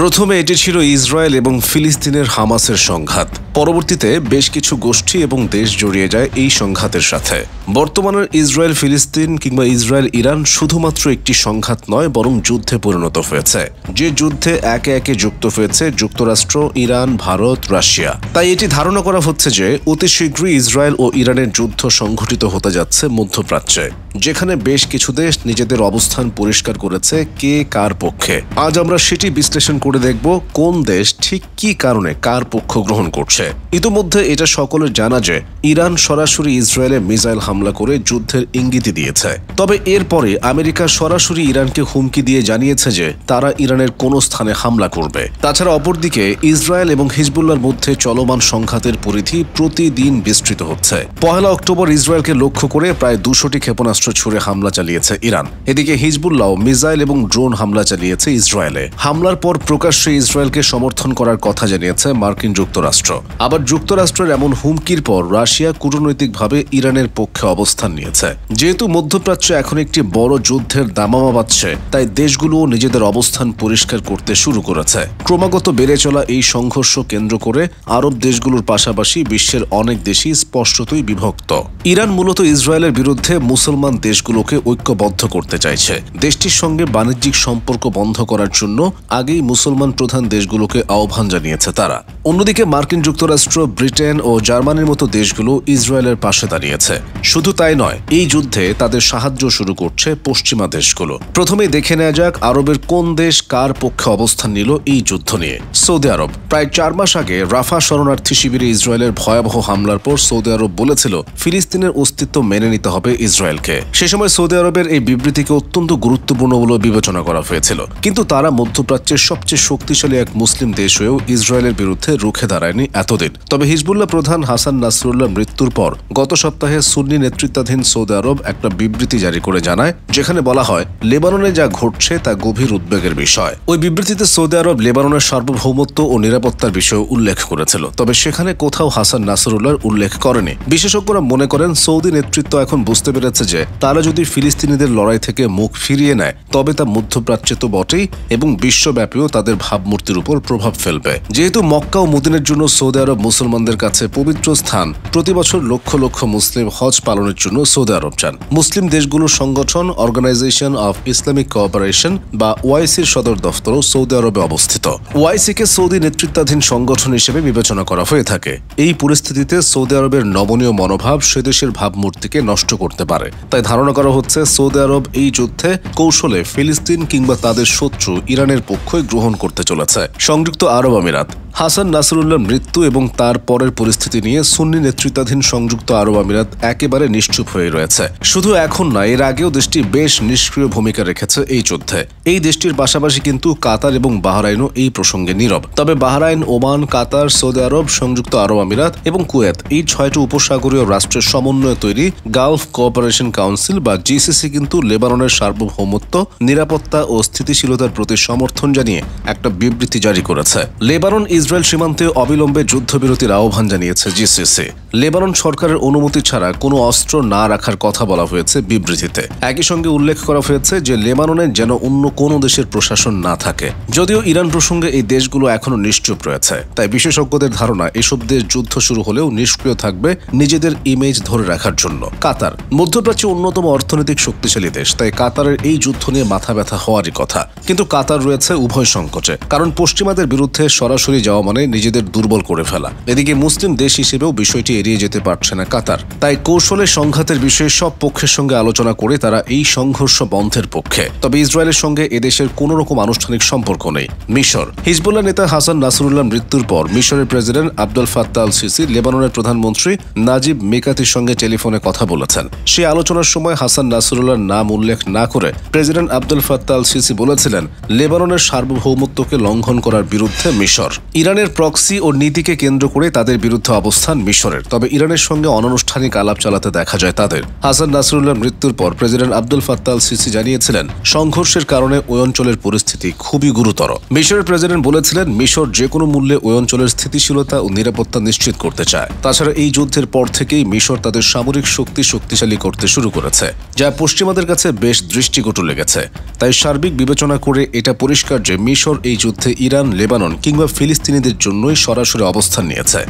প্রথমে এটি ছিল ইসরায়েল এবং ফিলিস্তিনের হামাসের সংঘাত। পরবর্তীতে বেশ কিছু গোষ্ঠী এবং দেশ জড়িয়ে যায় এই সংঘাতের সাথে। বর্তমানের ইসরায়েল ফিলিস্তিন কিংবা ইসরায়েল ইরান শুধুমাত্র একটি সংঘাত নয়, বরং যুদ্ধে পরিণত হয়েছে, যে যুদ্ধে একে একে যুক্ত হয়েছে যুক্তরাষ্ট্র, ইরান, ভারত, রাশিয়া। তাই এটি ধারণা করা হচ্ছে যে অতি শীঘ্রই ইসরায়েল ও ইরানের যুদ্ধ সংঘটিত হতে যাচ্ছে মধ্যপ্রাচ্যে, যেখানে বেশ কিছু দেশ নিজেদের অবস্থান পরিষ্কার করেছে কে কার পক্ষে। আজ আমরা সেটি বিশ্লেষণ করে দেখব কোন দেশ ঠিক কি কারণে কার পক্ষ গ্রহণ করছে। ইতোমধ্যে এটা সকলের জানা যে ইরান সরাসরি ইসরায়েলে মিসাইল হামলা করে যুদ্ধের ইঙ্গিত দিয়েছে। তবে এরপরে আমেরিকা সরাসরি ইরানকে হুমকি দিয়ে জানিয়েছে যে তারা ইরানের কোনো স্থানে হামলা করবে। তাছাড়া অপরদিকে ইসরায়েল এবং হিজবুল্লাহর মধ্যে চলমান সংঘাতের পরিধি প্রতিদিন বিস্তৃত হচ্ছে। 1 অক্টোবর ইসরায়েলকে লক্ষ্য করে প্রায় 200টি ক্ষেপণাস্ত্র ছুড়ে হামলা চালিয়েছে ইরান। এদিকে হিজবুল্লাহ মিসাইল এবং ড্রোন হামলা চালিয়েছে ইসরায়েলে। হামলার পর প্রকাশ্যে ইসরায়েলকে সমর্থন করার কথা জানিয়েছে মার্কিন যুক্তরাষ্ট্র। আবার যুক্তরাষ্ট্রের এমন হুমকির পর রাশিয়া কূটনৈতিকভাবে ইরানের পক্ষে অবস্থান নিয়েছে। যেহেতু মধ্যপ্রাচ্যে এখন একটি বড় যুদ্ধের দামামা বাজছে, তাই দেশগুলো নিজেদের অবস্থান পরিষ্কার করতে শুরু করেছে। ক্রমাগত বেড়ে চলা এই সংঘর্ষ কেন্দ্র করে আরব দেশগুলোর পাশাপাশি বিশ্বের অনেক দেশই স্পষ্টতই বিভক্ত। ইরান মূলত ইসরায়েলের বিরুদ্ধে মুসলমান দেশগুলোকে ঐক্যবদ্ধ করতে চাইছে। দেশটির সঙ্গে বাণিজ্যিক সম্পর্ক বন্ধ করার জন্য আগেই মুসলমান প্রধান দেশগুলোকে আহ্বান জানিয়েছে তারা। অন্যদিকে মার্কিন যুক্তরাষ্ট্র, ব্রিটেন ও জার্মানির মতো দেশগুলো ইসরায়েলের পাশে দাঁড়িয়েছে। শুধু তাই নয়, এই যুদ্ধে তাদের সাহায্য শুরু করছে পশ্চিমা দেশগুলো। প্রথমেই দেখে নেওয়া যাক আরবের কোন দেশ কার পক্ষে অবস্থান নিল এই যুদ্ধ নিয়ে। সৌদি আরব। প্রায় 4 মাস আগে রাফা শরণার্থী শিবিরে ইসরায়েলের ভয়াবহ হামলার পর সৌদি আরব বলেছিল ফিলিস্তিনের অস্তিত্ব মেনে নিতে হবে ইসরায়েলকে। সে সময় সৌদি আরবের এই বিবৃতিকে অত্যন্ত গুরুত্বপূর্ণ বলে বিবেচনা করা হয়েছিল। কিন্তু তারা মধ্যপ্রাচ্যের সবচেয়ে শক্তিশালী এক মুসলিম দেশ হয়েও ইসরায়েলের বিরুদ্ধে রুখে দাঁড়ায়নি এতদিন। তবে হিজবুল্লাহ প্রধান হাসান নাসরুল্লাহ মৃত্যুর পর গত সপ্তাহে সুন্নি নেতৃত্বাধীন সৌদি আরব একটা বিবৃতি জারি করে জানায়, যেখানে বলা হয় লেবাননে যা ঘটছে তা গভীর উদ্বেগের বিষয়। ওই বিবৃতিতে সৌদি আরব লেবাননের সার্বভৌমত্ব ও নিরাপত্তার বিষয়ে উল্লেখ করেছিল, তবে সেখানে কোথাও হাসান নাসরুল্লাহর উল্লেখ করেনি। বিশেষজ্ঞরা মনে করেন সৌদি নেতৃত্ব এখন বুঝতে পেরেছে যে তারা যদি ফিলিস্তিনিদের লড়াই থেকে মুখ ফিরিয়ে নেয়, তবে তা মধ্যপ্রাচ্যে তো বটেই এবং বিশ্বব্যাপীও তাদের ভাবমূর্তির উপর প্রভাব ফেলবে। যেহেতু মক্কা ও মদিনার জন্য সৌদি আরব মুসলমানদের কাছে পবিত্র স্থান, প্রতি বছর লক্ষ লক্ষ মুসলিম হজ পালনের জন্য সৌদি আরব যান। মুসলিম দেশগুলোর সংগঠন অর্গানাইজেশন অফ ইসলামিক কোঅপারেশন বা ওআইসির সদর দফতরও সৌদি আরবে অবস্থিত। ওআইসিকে সৌদি নেতৃত্বাধীন সংগঠন হিসেবে বিবেচনা করা হয়ে থাকে। এই পরিস্থিতিতে সৌদি আরবের নমনীয় মনোভাব সে দেশের ভাবমূর্তিকে নষ্ট করতে পারে। তাই ধারণা করা হচ্ছে সৌদি আরব এই যুদ্ধে কৌশলে ফিলিস্তিন কিংবা তাদের শত্রু ইরানের পক্ষই গ্রহণ করতে চলেছে। সংযুক্ত আরব আমিরাত। হাসান নাসরুল্লাহর মৃত্যু এবং তার পরের পরিস্থিতি নিয়ে সুন্নি নেতৃত্বাধীন সংযুক্ত আরব আমিরাত একেবারে নিশ্চুপ হয়ে রয়েছে। শুধু এখন না, এর আগেও দেশটি বেশ নিষ্ক্রিয় ভূমিকা রেখেছে এই যুদ্ধে। এই দেশটির পাশাপাশি কিন্তু কাতার এবং বাহরাইনও এই প্রসঙ্গে নীরব। তবে বাহরাইন, ওমান, কাতার, সৌদি আরব, সংযুক্ত আরব আমিরাত এবং কুয়েত, এই 6টি উপসাগরীয় রাষ্ট্রের সমন্বয়ে তৈরি গালফ কোঅপারেশন কাউন্সিল বা জিসিসি কিন্তু লেবাননের সার্বভৌমত্ব, নিরাপত্তা ও স্থিতিশীলতার প্রতি সমর্থন জানিয়ে একটা বিবৃতি জারি করেছে। লেবানন ইসরায়েল সীমান্তে অবিলম্বে যুদ্ধবিরতির আহ্বান জানিয়েছে জিসিসি। লেবানন সরকারের অনুমতি ছাড়া কোনো অস্ত্র না রাখার কথা বলা হয়েছে বিবৃতিতে। একই সঙ্গে উল্লেখ করা হয়েছে যে লেবাননে যেন অন্য কোনো দেশের প্রশাসন না থাকে। যদিও ইরান প্রসঙ্গে এই দেশগুলো এখনো নিশ্চুপ রয়েছে, তাই বিশেষজ্ঞদের ধারণা এসব দেশ যুদ্ধ শুরু হলেও নিষ্ক্রিয় থাকবে নিজেদের ইমেজ ধরে রাখার জন্য। কাতার। মধ্যপ্রাচ্যে অন্যতম অর্থনৈতিক শক্তিশালী দেশ, তাই কাতারের এই যুদ্ধ নিয়ে মাথা ব্যথা হওয়ারই কথা। কিন্তু কাতার রয়েছে উভয় সংকটে, কারণ পশ্চিমাদের বিরুদ্ধে সরাসরি যাওয়া মানে নিজেদের দুর্বল করে ফেলা। এদিকে মুসলিম দেশ হিসেবেও বিষয়টি এড়িয়ে যেতে পারছে না কাতার। তাই কৌশলে সংঘাতের বিষয়ে সব পক্ষের সঙ্গে আলোচনা করে তারা এই সংঘর্ষ বন্ধের পক্ষে। তবে ইসরায়েলের সঙ্গে এদেশের কোনো রকম আনুষ্ঠানিক সম্পর্ক নেই। মিশর। হিজবুল্লাহ নেতা হাসান নাসরুল্লাহ মৃত্যুর পর মিশরের president Abdul Fattah al CC লেবাননের প্রধানমন্ত্রী নাজিব মিকাতির সঙ্গে টেলিফোনে কথা বলেছেন। সেই আলোচনার সময় হাসান নাসরুল্লাহর নাম উল্লেখ না করে president Abdul Fattah al CC বলেছিলেন লেবাননের সার্বভৌমত্বকে লঙ্ঘন করার বিরুদ্ধে মিশর। ইরানের প্রক্সি ও নীতিকে কেন্দ্র করে তাদের বিরুদ্ধে অবস্থান মিশরের। তবে ইরানের সঙ্গে অনানুষ্ঠানিক আলাপ চালাতে দেখা যায় তাদের। হাসান নাসরুল্লাহর মৃত্যুর পর president Abdul Fattah al CC জানিয়েছিলেন সংঘর্ষের কারণে ওই অঞ্চলের পরিস্থিতি খুবই গুরুতর। মিশরের প্রেসিডেন্ট বলেছিলেন মিশর যে কোনো মূল্যে ওই অঞ্চলের স্থিতিশীলতা ও নিরাপত্তা নিশ্চিত করতে চায়। তাছাড়া এই যুদ্ধের পর থেকেই মিশর তাদের সামরিক শক্তি শক্তিশালী করতে শুরু করেছে, যা পশ্চিমাদের কাছে বেশ দৃষ্টিকটু লেগেছে। তাই সার্বিক বিবেচনা করে এটা পরিষ্কার যে মিশর এই যুদ্ধে ইরান, লেবানন কিংবা ফিলিস্তিনিদের জন্যই সরাসরি অবস্থান নিয়েছে।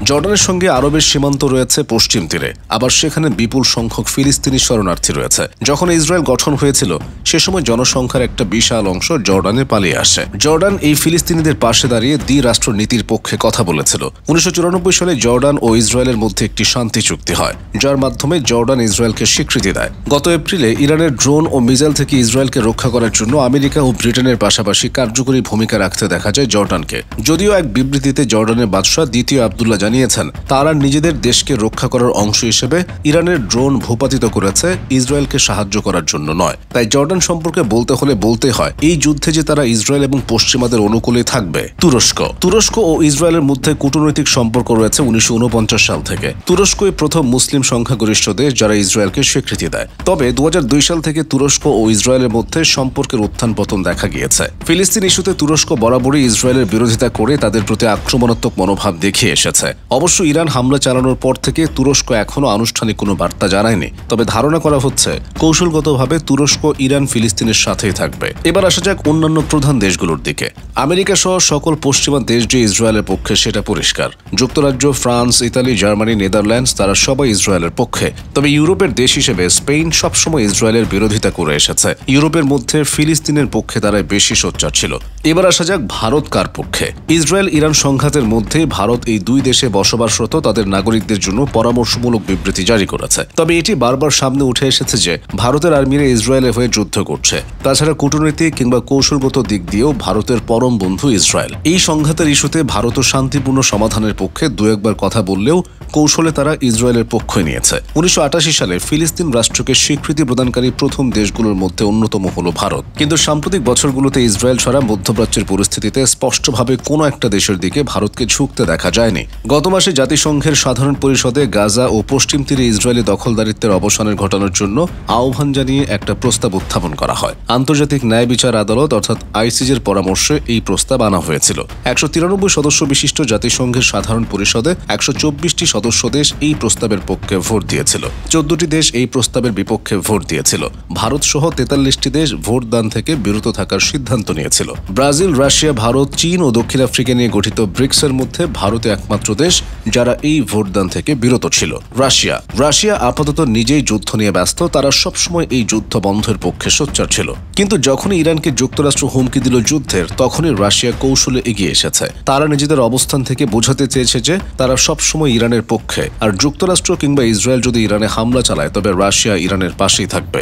জর্ডানের সঙ্গে আরবের সীমান্ত রয়েছে পশ্চিম তীরে, আবার সেখানে বিপুল সংখ্যক ফিলিস্তিনি শরণার্থী রয়েছে। যখন ইসরায়েল গঠন হয়েছিল সে সময় জনসংখ্যার একটা বিশাল অংশ জর্ডানে পালিয়ে আসে। জর্ডান এই ফিলিস্তিনিদের পাশে দাঁড়িয়ে দ্বিরাষ্ট্র নীতির পক্ষে কথা বলেছিল। 1994 সালে জর্ডান ও ইসরায়েলের মধ্যে একটি শান্তি চুক্তি হয়, যার মাধ্যমে জর্ডান ইসরায়েলকে স্বীকৃতি দেয়। গত এপ্রিলে ইরানের ড্রোন ও মিসাইল থেকে ইসরায়েলকে রক্ষা করার জন্য আমেরিকা ও ব্রিটেনের পাশাপাশি কার্যকরী ভূমিকা রাখতে দেখা যায় জর্ডানকে। যদিও এক বিবৃতিতে জর্ডানের বাদশাহ দ্বিতীয় আবদুল্লাহ জানিয়েছেন তারা নিজেদের দেশকে রক্ষা করার অংশ হিসেবে ইরানের ড্রোন ভূপাতিত করেছে, ইসরায়েলকে সাহায্য করার জন্য নয়। তাই জর্ডান সম্পর্কে বলতে হলে বলতে হয় এই যুদ্ধে যে তারা ইসরায়েল এবং পশ্চিমাদের অনুকূলে থাকবে। তুরস্ক ও ইসরায়েলের মধ্যে কূটনৈতিক সম্পর্ক রয়েছে 1949 সাল থেকে। তুরস্কই প্রথম মুসলিম সংখ্যাগরিষ্ঠ দেশ যারা ইসরায়েলকে স্বীকৃতি দেয়। তবে 2002 সাল থেকে তুরস্ক ও ইসরায়েলের মধ্যে সম্পর্কের উত্থান পতন দেখা গিয়েছে। ফিলিস্তিন ইস্যুতে তুরস্ক বরাবরই ইসরায়েলের বিরোধিতা করে তাদের প্রতি আক্রমণাত্মক মনোভাব দেখিয়ে এসেছে। অবশ্য ইরান হামলা চালানোর পর থেকে তুরস্ক এখনও আনুষ্ঠানিক কোনো বার্তা জানায়নি, তবে ধারণা করা হচ্ছে কৌশলগতভাবে তুরস্ক ইরান ফিলিস্তিনের সাথেই থাকবে। এবার আসা যাক অন্যান্য প্রধান দেশগুলোর দিকে। আমেরিকা সহ সকল পশ্চিমা দেশ যে ইসরায়েলের পক্ষে সেটা পরিষ্কার। যুক্তরাজ্য, ফ্রান্স, ইতালি, জার্মানি, নেদারল্যান্ডস তারা সবাই ইসরায়েলের পক্ষে। তবে ইউরোপের দেশ হিসেবে স্পেন সবসময় ইসরায়েলের বিরোধিতা করে এসেছে। ইউরোপের মধ্যে ফিলিস্তিনের পক্ষে তারাই বেশি সোচ্চার ছিল। এবার আসা যাক ভারত কার পক্ষে। ইসরায়েল ইরান সংঘাতের মধ্যে ভারত এই দুই দেশে বসবাসরত তাদের নাগরিকদের জন্য পরামর্শমূলক বিবৃতি জারি করেছে। তবে এটি বারবার সামনে উঠে এসেছে যে ভারতের আর্মিরা ইসরায়েলের হয়ে যুদ্ধ করছে। তাছাড়া কূটনৈতিক কিংবা কৌশলগত দিক দিয়েও ভারতের পরম বন্ধু ইসরায়েল। এই সংঘাতের ইস্যুতে ভারতও শান্তিপূর্ণ সমাধানের পক্ষে দু একবার কথা বললেও কৌশলে তারা ইসরায়েলের পক্ষ নিয়েছে। 1988 সালে ফিলিস্তিন রাষ্ট্রকে স্বীকৃতি প্রদানকারী প্রথম দেশগুলোর মধ্যে অন্যতম হল ভারত। কিন্তু সাম্প্রতিক বছরগুলোতে ইসরায়েল ছাড়া মধ্যপ্রাচ্যের পরিস্থিতিতে স্পষ্টভাবে কোনো একটা দেশের দিকে ভারতকে ঝুঁকতে দেখা যায়নি। গত মাসে জাতিসংঘের সাধারণ পরিষদে গাজা ও পশ্চিম তীরে ইসরায়েলি দখলদারিত্বের অবসানের ঘটানোর জন্য আহ্বান জানিয়ে একটা প্রস্তাব উত্থাপন করা হয়। আন্তর্জাতিক ন্যায় বিচার আদালত অর্থাৎ আইসিজের পরামর্শে এই প্রস্তাব আনা হয়েছিল। 193 সদস্য বিশিষ্ট জাতিসংঘের সাধারণ পরিষদে 124টি সদস্য দেশ এই প্রস্তাবের পক্ষে ভোট দিয়েছিল। 14টি দেশ এই প্রস্তাবের বিপক্ষে ভোট দিয়েছিল। ভারত সহ 43টি দেশ ভোট দান থেকে বিরত থাকার সিদ্ধান্ত নিয়েছিল। ব্রাজিল, রাশিয়া, ভারত, চীন ও দক্ষিণ আফ্রিকা নিয়ে গঠিত ব্রিক্সের মধ্যে ভারতে একমাত্র দেশ যারা এই ভোটদান থেকে বিরত ছিল। রাশিয়া আপাতত নিজেই যুদ্ধ নিয়ে ব্যস্ত, তারা সবসময় এই যুদ্ধ বন্ধের পক্ষে সোচ্চার ছিল। কিন্তু যখনই ইরানকে যুক্তরাষ্ট্র হুমকি দিল যুদ্ধের, তখনই রাশিয়া কৌশলে এগিয়ে এসেছে। তারা নিজেদের অবস্থান থেকে বোঝাতে চেয়েছে যে তারা সবসময় ইরানের পক্ষে, আর যুক্তরাষ্ট্র কিংবা ইসরায়েল যদি ইরানে হামলা চালায় তবে রাশিয়া ইরানের পাশেই থাকবে।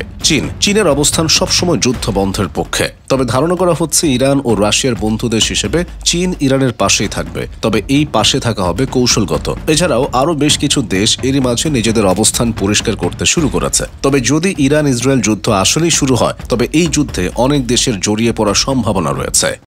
চীনের অবস্থান সবসময় যুদ্ধ বন্ধের পক্ষে। তবে ধারণা করা হচ্ছে ইরান ও রাশিয়ার বন্ধু দেশ হিসেবে চীন ইরানের পাশেই থাকবে, তবে এই পাশে থাকা হবে কৌশলগত। এছাড়াও আরও বেশ কিছু দেশ এরই মাঝে নিজেদের অবস্থান পরিষ্কার করতে শুরু করেছে। তবে যদি ইরান ইসরায়েল যুদ্ধ আসলেই শুরু হয় তবে এই যুদ্ধে অনেক দেশের জড়িয়ে পড়ার সম্ভাবনা রয়েছে।